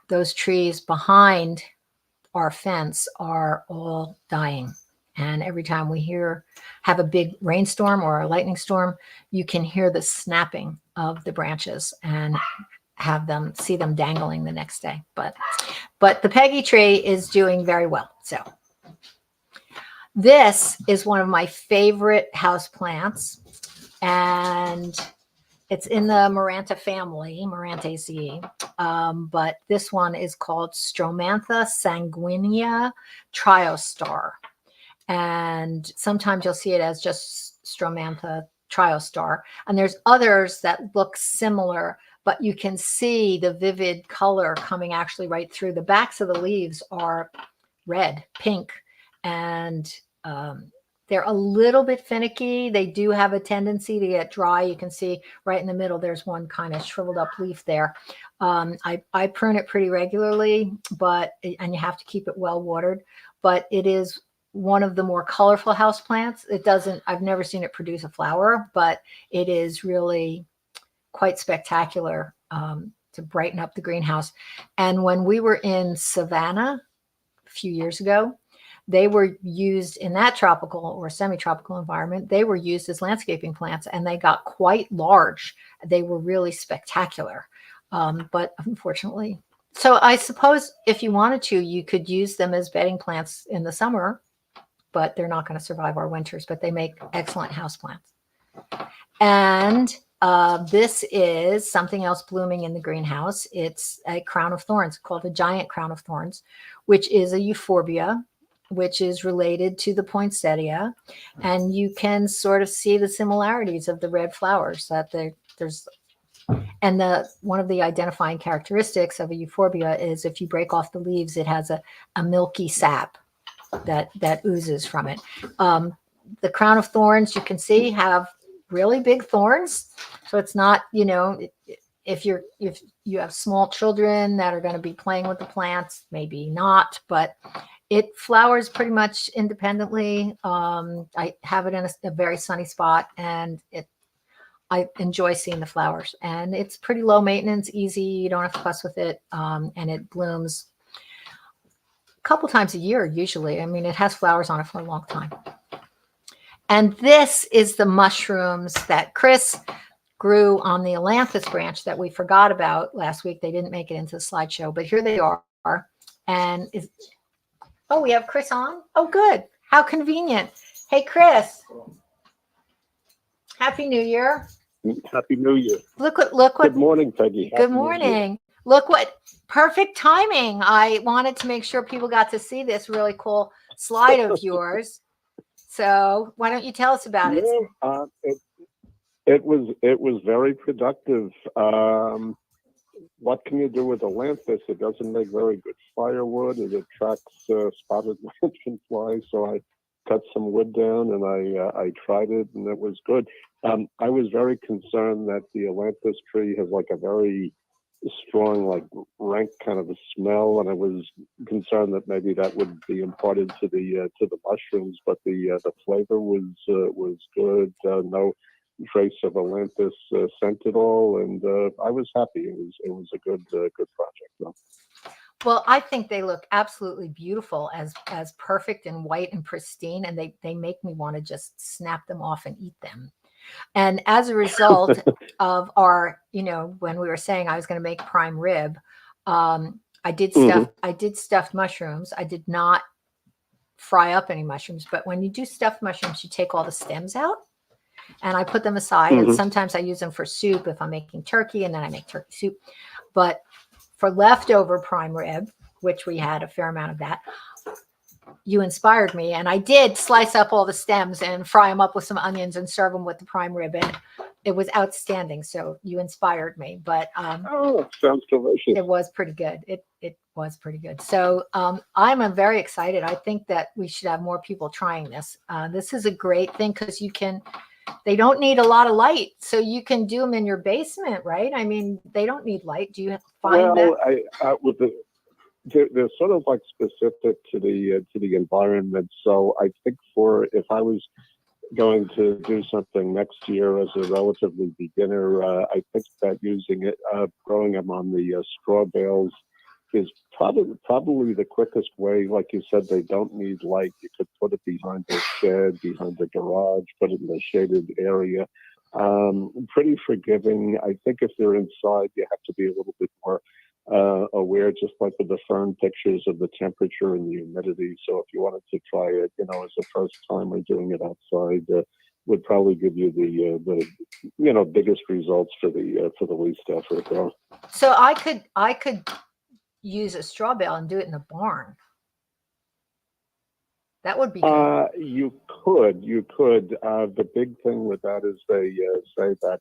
those trees behind our fence are all dying. And every time we have a big rainstorm or a lightning storm, you can hear the snapping of the branches and see them dangling the next day. But the Pegi tree is doing very well. So this is one of my favorite house plants, and it's in the Maranta family, Marantaceae. But this one is called Stromanthe sanguinea Triostar. And sometimes you'll see it as just Stromanthe Triostar. And there's others that look similar, but you can see the vivid color coming actually right through. The backs of the leaves are red, pink, and they're a little bit finicky. They do have a tendency to get dry. You can see right in the middle, there's one kind of shriveled up leaf there. I prune it pretty regularly, and you have to keep it well watered, but it is one of the more colorful houseplants. I've never seen it produce a flower, but it is really quite spectacular to brighten up the greenhouse. And when we were in Savannah a few years ago, they were used in that tropical or semi-tropical environment. They were used as landscaping plants, and they got quite large. They were really spectacular. But unfortunately, so I suppose if you wanted to, you could use them as bedding plants in the summer, but they're not going to survive our winters, but they make excellent houseplants. And this is something else blooming in the greenhouse. It's a crown of thorns called a giant crown of thorns, which is a Euphorbia, which is related to the poinsettia. And you can sort of see the similarities of the red flowers that there's. And one of the identifying characteristics of a Euphorbia is if you break off the leaves, it has a milky sap that oozes from it. The crown of thorns, you can see, have really big thorns. So it's not, if you have small children that are going to be playing with the plants, maybe not, but it flowers pretty much independently. I have it in a very sunny spot, and I enjoy seeing the flowers, and it's pretty low maintenance, easy. You don't have to fuss with it. And it blooms a couple times a year, usually. I mean, it has flowers on it for a long time. And this is the mushrooms that Chris grew on the Ailanthus branch that we forgot about last week. They didn't make it into the slideshow, but here they are. And oh, we have Chris on? Oh, good. How convenient. Hey, Chris. Happy New Year. Happy New Year. Look what Good morning, Peggy. good morning. Look what perfect timing. I wanted to make sure people got to see this really cool slide of yours. So why don't you tell us about it? It was very productive. What can you do with Ailanthus? It doesn't make very good firewood. It attracts spotted lanternflies. So I cut some wood down and I tried it, and it was good. I was very concerned that the Ailanthus tree has like a very strong, like rank kind of a smell, and I was concerned that maybe that would be imparted to the mushrooms. But the flavor was good. No trace of Ailanthus scent at all, and I was happy. It was a good project. Though. Well, I think they look absolutely beautiful as perfect and white and pristine, and they make me want to just snap them off and eat them. And as a result of our, when we were saying I was going to make prime rib, I did stuffed mushrooms. I did not fry up any mushrooms, but when you do stuffed mushrooms, you take all the stems out and I put them aside. And sometimes I use them for soup if I'm making turkey, and then I make turkey soup. But for leftover prime rib, which we had a fair amount of that, you inspired me, and I did slice up all the stems and fry them up with some onions and serve them with the prime rib, and it was outstanding. So you inspired me, but oh, sounds delicious. It was pretty good. It was pretty good. So I'm very excited. I think that we should have more people trying this. This is a great thing because they don't need a lot of light, so you can do them in your basement, right? I mean, they don't need light. Do you find that? They're sort of like specific to the environment. So I think if I was going to do something next year as a relatively beginner, I think that using it, growing them on the straw bales is probably the quickest way. Like you said, they don't need light. You could put it behind the shed, behind the garage, put it in a shaded area. Pretty forgiving. I think if they're inside, you have to be a little bit more aware, just like with the fern pictures, of the temperature and the humidity. So if you wanted to try it, as a first timer doing it outside, would probably give you the biggest results for the least effort. Though. So I could use a straw bale and do it in the barn. That would be good. You could. The big thing with that is they say that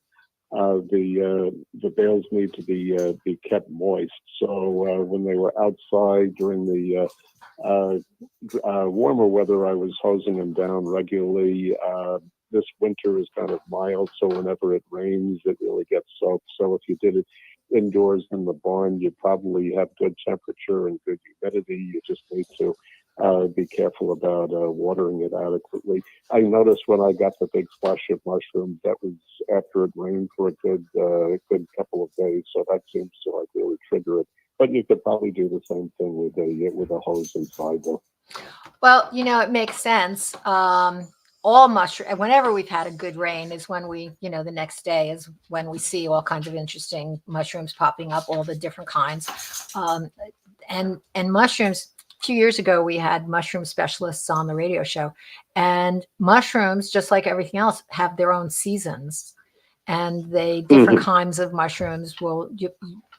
the bales need to be kept moist. So when they were outside during the warmer weather, I was hosing them down regularly. This winter is kind of mild, so whenever it rains, it really gets soaked. So if you did it indoors in the barn, you probably have good temperature and good humidity. You just need to be careful about watering it adequately. I noticed when I got the big splash of mushrooms, that was after it rained for a good couple of days. So that seems to like really trigger it. But you could probably do the same thing with a hose inside though. Well, it makes sense. All mushroom, whenever we've had a good rain is when we, the next day is when we see all kinds of interesting mushrooms popping up, all the different kinds. And mushrooms, a few years ago, we had mushroom specialists on the radio show, and mushrooms, just like everything else, have their own seasons, and different kinds of mushrooms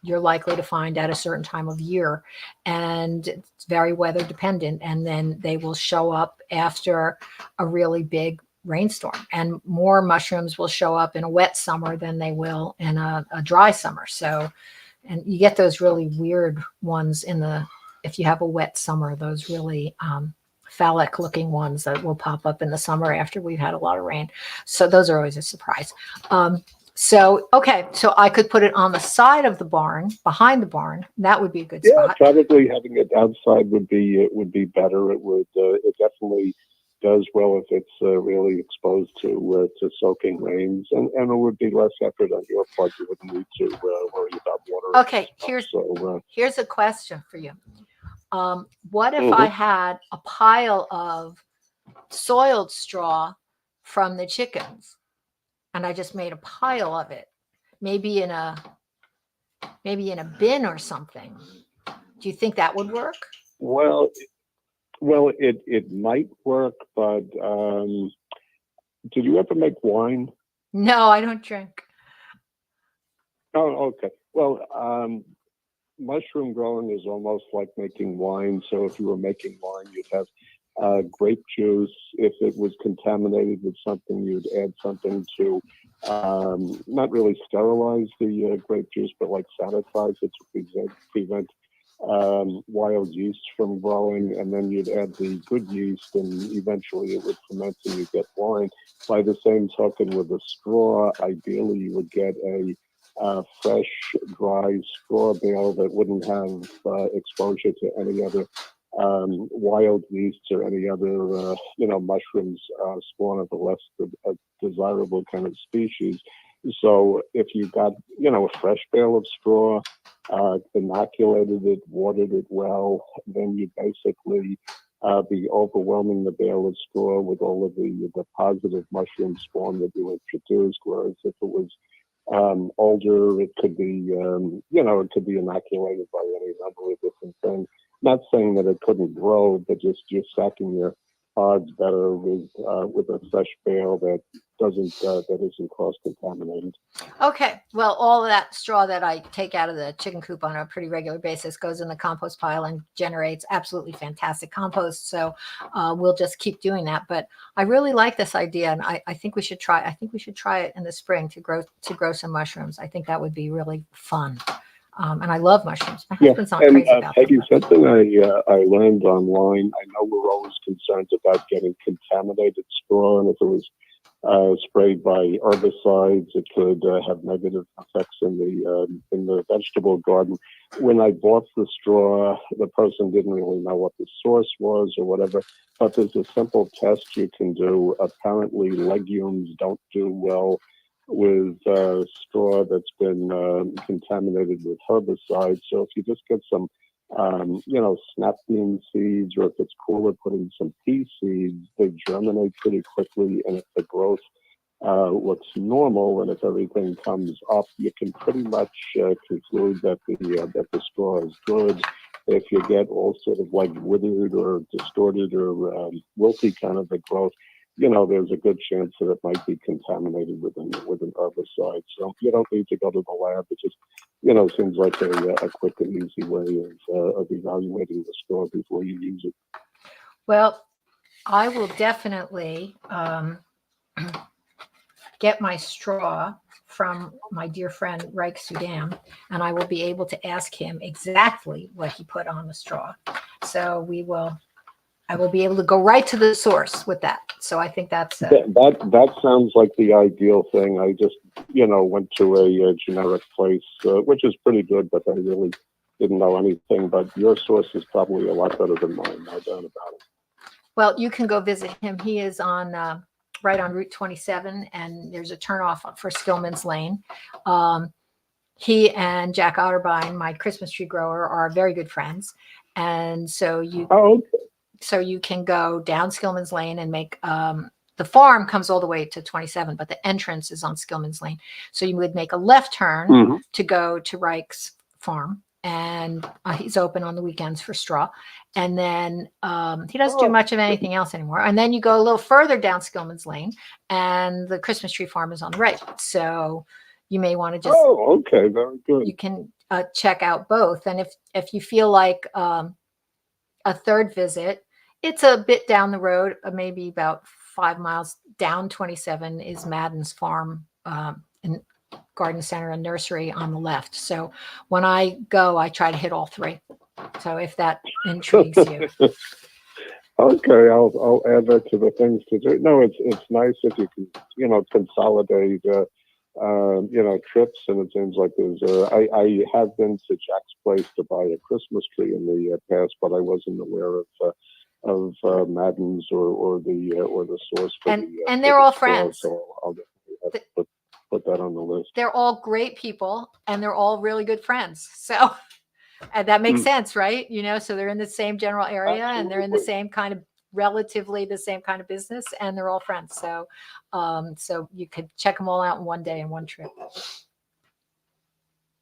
you're likely to find at a certain time of year, and it's very weather dependent. And then they will show up after a really big rainstorm, and more mushrooms will show up in a wet summer than they will in a dry summer. So, and you get those really weird ones if you have a wet summer, those really phallic looking ones that will pop up in the summer after we've had a lot of rain. So those are always a surprise. So I could put it on the side of the barn, behind the barn. That would be a good spot. Yeah, probably having it outside would be better. It definitely does well if it's really exposed to soaking rains, and it would be less effort on your part. You wouldn't need to worry about water. Okay, here's a question for you. What if I had a pile of soiled straw from the chickens, and I just made a pile of it, maybe in a bin or something. Do you think that would work? Well, it might work, but did you ever make wine? No, I don't drink. Oh, okay. Well, mushroom growing is almost like making wine. So if you were making wine, you'd have grape juice. If it was contaminated with something, you'd add something to not really sterilize the grape juice, but like sanitize it to prevent wild yeast from growing. And then you'd add the good yeast, and eventually it would ferment and you get wine. By the same token, with a straw, ideally you would get a fresh, dry straw bale that wouldn't have exposure to any other wild yeasts or any other, mushrooms spawn of a less desirable kind of species. So if you got, a fresh bale of straw, inoculated it, watered it well, then you basically be overwhelming the bale of straw with all of the positive mushroom spawn that you introduced. Whereas if it was older, it could be, it could be inoculated by any number of different things. Not saying that it couldn't grow, but just you're stacking your odds better with a fresh bale that isn't cross contaminated. Okay. Well, all of that straw that I take out of the chicken coop on a pretty regular basis goes in the compost pile and generates absolutely fantastic compost. So we'll just keep doing that. But I really like this idea, and I think we should try. I think we should try it in the spring to grow some mushrooms. I think that would be really fun. And I love mushrooms. My husband's not crazy about Peggy, them. something I learned online. I know we're always concerned about getting contaminated straw, and if it was sprayed by herbicides, it could have negative effects in the vegetable garden. When I bought the straw, the person didn't really know what the source was or whatever, but there's a simple test you can do. Apparently, legumes don't do well with straw that's been contaminated with herbicides. So if you just get some, snap bean seeds, or if it's cooler, put in some pea seeds, they germinate pretty quickly. And if the growth looks normal, and if everything comes up, you can pretty much conclude that the straw is good. If you get all sort of like withered or distorted or wilty kind of a growth, there's a good chance that it might be contaminated with an herbicide. So you don't need to go to the lab. It just, seems like a quick and easy way of evaluating the straw before you use it. Well, I will definitely get my straw from my dear friend Reich Sudam, and I will be able to ask him exactly what he put on the straw. So I will be able to go right to the source with that. So I think that's that sounds like the ideal thing. I just went to a generic place, which is pretty good, but I really didn't know anything. But your source is probably a lot better than mine, no doubt about it. Well, you can go visit him. He is on right on Route 27, and there's a turnoff for Skillman's Lane. He and Jack Otterbein, my Christmas tree grower, are very good friends, and so So you can go down Skillman's Lane and make the farm comes all the way to 27, but the entrance is on Skillman's Lane. So you would make a left turn to go to Reich's farm, and he's open on the weekends for straw. And then he doesn't do much of anything else anymore. And then you go a little further down Skillman's Lane, and the Christmas tree farm is on the right. So you may want to just okay, very good. You can check out both, and if you feel like a third visit. It's a bit down the road, maybe about 5 miles down 27 is Madden's farm and garden center and nursery on the left. So when I go, I try to hit all three. So if that intrigues you. Okay, I'll add that to the things to do. No, it's nice if you can, consolidate, trips. And it seems like I have been to Jack's place to buy a Christmas tree in the past, but I wasn't aware of Madden's or the source for and they're all friends. So I'll definitely put that on the list. They're all great people, and they're all really good friends. So and that makes sense, right? So they're in the same general area. Absolutely. And they're in the same kind of relatively the same kind of business, and they're all friends. So, so you could check them all out in one day in one trip.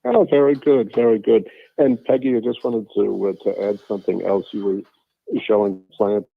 Oh, very good, very good. And Peggy, I just wanted to add something else. You were showing plants.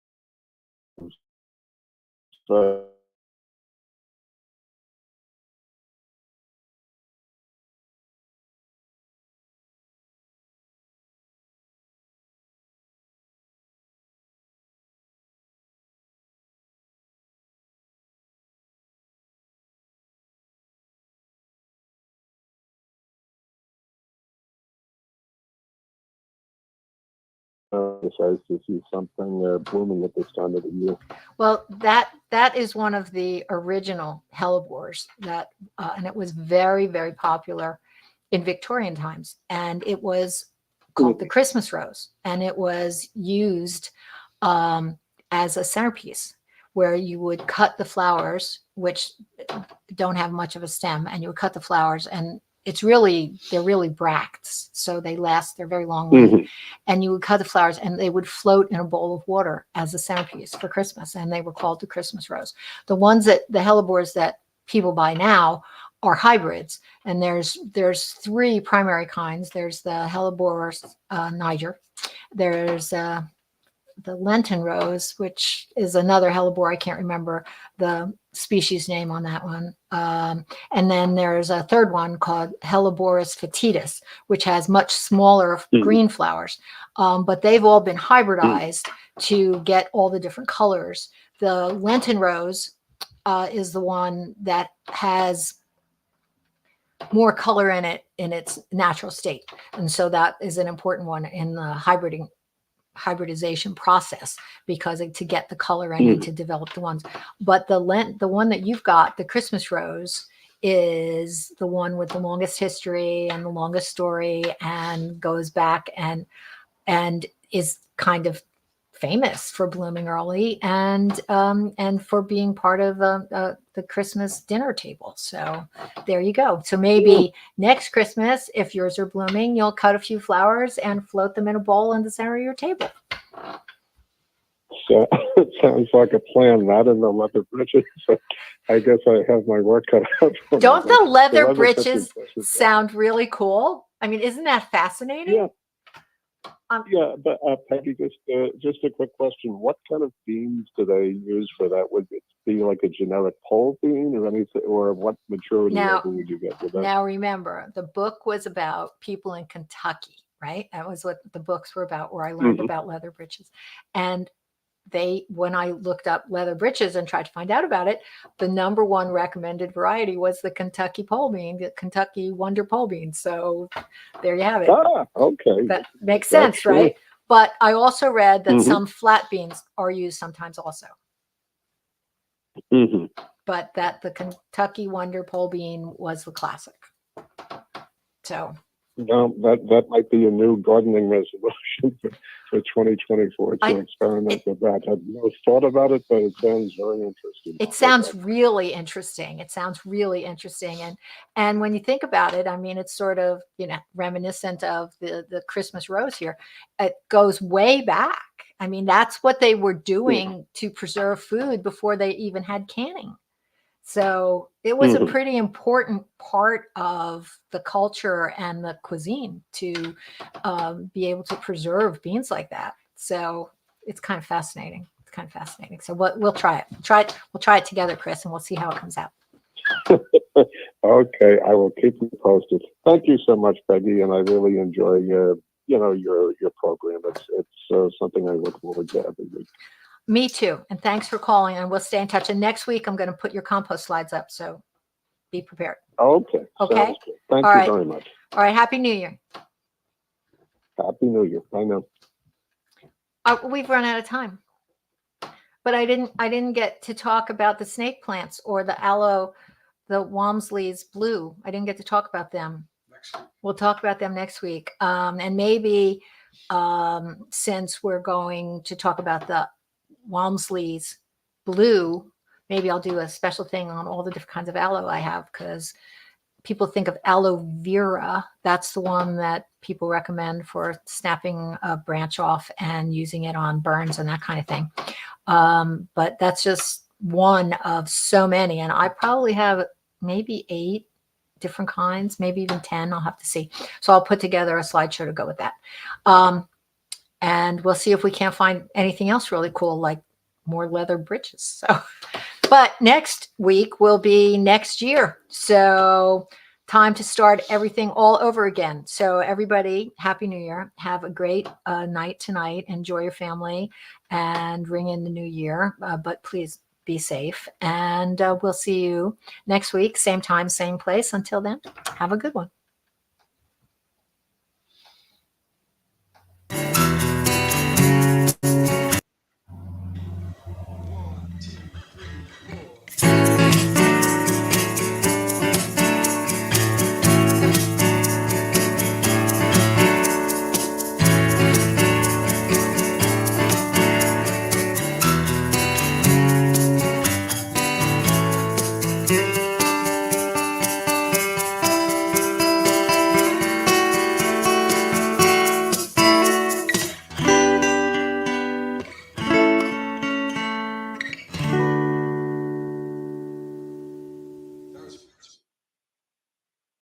Decides to see something blooming at this time of the year. Well, that is one of the original hellebores that, and it was very, very popular in Victorian times, and it was called the Christmas rose, and it was used as a centerpiece, where you would cut the flowers, which don't have much of a stem, and you would cut the flowers, and they're really bracts, so they last, they're very long lived. And you would cut the flowers and they would float in a bowl of water as a centerpiece for Christmas, and they were called the Christmas rose. The hellebores that people buy now are hybrids, and there's three primary kinds. There's the Hellabore Niger, there's the Lenten rose, which is another hellebore. I can't remember the species name on that one. And then there's a third one called Helleborus foetidus, which has much smaller green flowers. But they've all been hybridized to get all the different colors. The Lenten rose is the one that has more color in it in its natural state. And so that is an important one in the hybridization process, because to get the color in and to develop the ones. But the one that you've got, the Christmas rose, is the one with the longest history and the longest story, and goes back and is kind of famous for blooming early and for being part of the Christmas dinner table. So there you go. So maybe next Christmas, if yours are blooming, you'll cut a few flowers and float them in a bowl in the center of your table. So it sounds like a plan. Not in the leather britches. So I guess I have my work cut out for me. Don't the leather britches britches sound really cool? I mean, isn't that fascinating? Yeah. Yeah, but Peggy, just a quick question. What kind of beans do they use for that? Would it be like a generic pole bean or anything, or what maturity level would you get with that? Now, remember, the book was about people in Kentucky, right? That was what the books were about, where I learned about leather britches. And when I looked up leather britches and tried to find out about it, the number one recommended variety was the Kentucky pole bean, the Kentucky Wonder pole bean. So there you have it. Ah, okay. That makes sense, right? But I also read that some flat beans are used sometimes also. But that the Kentucky Wonder pole bean was the classic. So. No, that might be a new gardening resolution for 2024 to experiment with that. I've no thought about it, but it sounds very interesting. It sounds really interesting. It sounds really interesting. And when you think about it, I mean, it's sort of, reminiscent of the Christmas rose here. It goes way back. I mean, that's what they were doing to preserve food before they even had canning. So it was a pretty important part of the culture and the cuisine to be able to preserve beans like that. So it's kind of fascinating. So we'll try it. We'll try it together, Chris, and we'll see how it comes out. Okay, I will keep you posted. Thank you so much, Peggy, and I really enjoy your program. It's something I look forward to every week. Me too. And thanks for calling, and we'll stay in touch. And next week, I'm going to put your compost slides up. So be prepared. Okay. Okay. Thank you very much. All right. Happy New Year. Happy New Year. I know. We've run out of time, but I didn't get to talk about the snake plants or the Walmsley's blue. I didn't get to talk about them. We'll talk about them next week. And maybe since we're going to talk about the Walmsley's blue, maybe I'll do a special thing on all the different kinds of aloe I have, because people think of aloe vera. That's the one that people recommend for snapping a branch off and using it on burns and that kind of thing. But that's just one of so many. And I probably have maybe 8 different kinds, maybe even 10. I'll have to see. So I'll put together a slideshow to go with that. And we'll see if we can't find anything else really cool, like more leather britches. So, but next week will be next year. So time to start everything all over again. So everybody, Happy New Year. Have a great night tonight. Enjoy your family and ring in the new year. But please be safe. And we'll see you next week, same time, same place. Until then, have a good one.